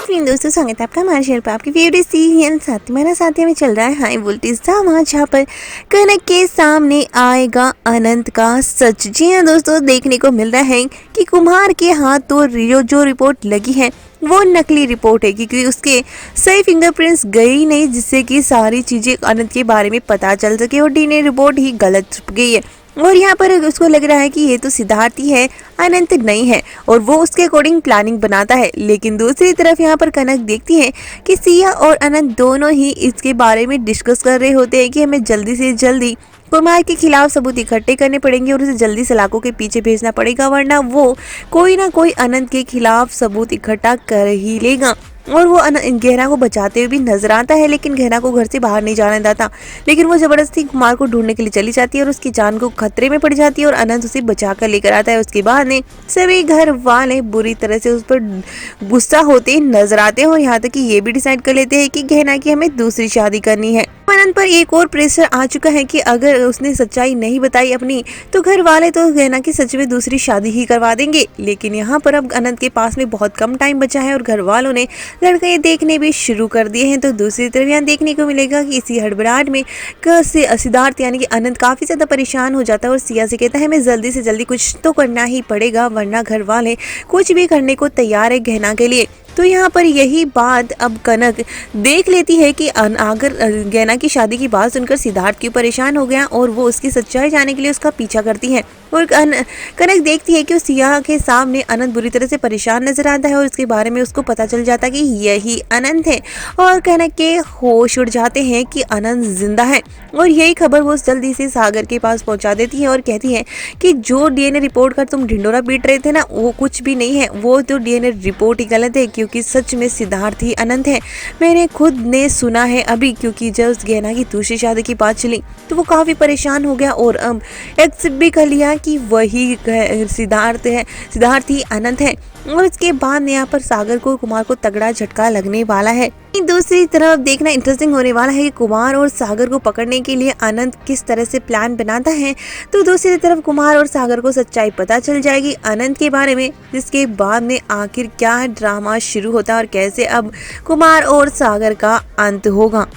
Evening दोस्तों, स्वागत है आपका हमारे चैनल पर। आपकी फेवरेट सीरियल साथी में चल रहा है हाई वोल्टेज ड्रामा, जहाँ पर कनक के सामने आएगा अनंत का सच। जी हाँ दोस्तों, देखने को मिल रहा है कि कुमार के हाथ तो जो रिपोर्ट लगी है वो नकली रिपोर्ट है, क्योंकि उसके सही फिंगरप्रिंट्स गए ही नहीं, जिससे कि सारी चीज़ें अनंत के बारे में पता चल सके और डीएनए रिपोर्ट ही गलत छुप गई है। और यहाँ पर उसको लग रहा है कि ये तो सिद्धार्थ ही है, अनंत नहीं है, और वो उसके अकॉर्डिंग प्लानिंग बनाता है। लेकिन दूसरी तरफ यहाँ पर कनक देखती है कि सिया और अनंत दोनों ही इसके बारे में डिस्कस कर रहे होते हैं कि हमें जल्दी से जल्दी कुमार के खिलाफ सबूत इकट्ठे करने पड़ेंगे और उसे जल्दी सलाखों के पीछे भेजना पड़ेगा, वरना वो कोई ना कोई अनंत के खिलाफ सबूत इकट्ठा कर ही लेगा। और वो गहना को बचाते हुए भी नजर आता है, लेकिन गहना को घर से बाहर नहीं जाने देता। लेकिन वो जबरदस्ती कुमार को ढूंढने के लिए चली जाती है और उसकी जान को खतरे में पड़ जाती है और अनंत उसे बचा कर लेकर आता है। उसके बाद में सभी घर वाले बुरी तरह से उस पर गुस्सा होते नजर आते हैं और यहाँ तक कि ये भी डिसाइड कर लेते हैं कि गहना की हमें दूसरी शादी करनी है। अनंत पर एक और प्रेशर आ चुका है कि अगर उसने सच्चाई नहीं बताई अपनी, तो घर वाले तो गहना की सच में दूसरी शादी ही करवा देंगे। लेकिन यहाँ पर अब अनंत के पास में बहुत कम टाइम बचा है और घर वालों ने लड़के देखने भी शुरू कर दिए हैं। तो दूसरी तरफ यहाँ देखने को मिलेगा कि इसी हड़बड़ाहट में सिद्धार्थ यानी कि अनंत काफी ज्यादा परेशान हो जाता है और सिया से कहता है हमें जल्दी से जल्दी कुछ तो करना ही पड़ेगा, वरना घर वाले कुछ भी करने को तैयार है गहना के लिए। तो यहाँ पर यही बात अब कनक देख लेती है कि अगर गहना की शादी की बात सुनकर सिद्धार्थ क्यों परेशान हो गया और वो उसकी सच्चाई जानने के लिए उसका पीछा करती है। और कनक देखती है कि उस सिया के सामने अनंत बुरी तरह से परेशान नजर आता है और उसके बारे में उसको पता चल जाता है कि यही अनंत है। और कनक के होश उड़ जाते हैं कि अनंत जिंदा है और यही खबर वो जल्दी से सागर के पास पहुंचा देती है और कहती है कि जो डीएनए रिपोर्ट का तुम ढिंडोरा पीट रहे थे ना, वो कुछ भी नहीं है, वो तो डीएनए रिपोर्ट ही गलत है, क्योंकि सच में सिद्धार्थ ही अनंत है। मैंने खुद ने सुना है अभी, क्योंकि जब उस गहना की दूसरी शादी की बात चली तो वो काफी परेशान हो गया और एक्सेप्ट भी कर लिया कि वही सिद्धार्थ है, सिद्धार्थ ही अनंत है। और इसके बाद यहाँ पर सागर को कुमार को तगड़ा झटका लगने वाला है। दूसरी तरफ देखना इंटरेस्टिंग होने वाला है कि कुमार और सागर को पकड़ने के लिए अनंत किस तरह से प्लान बनाता है। तो दूसरी तरफ कुमार और सागर को सच्चाई पता चल जाएगी अनंत के बारे में, जिसके बाद में आखिर क्या ड्रामा शुरू होता है और कैसे अब कुमार और सागर का अंत होगा।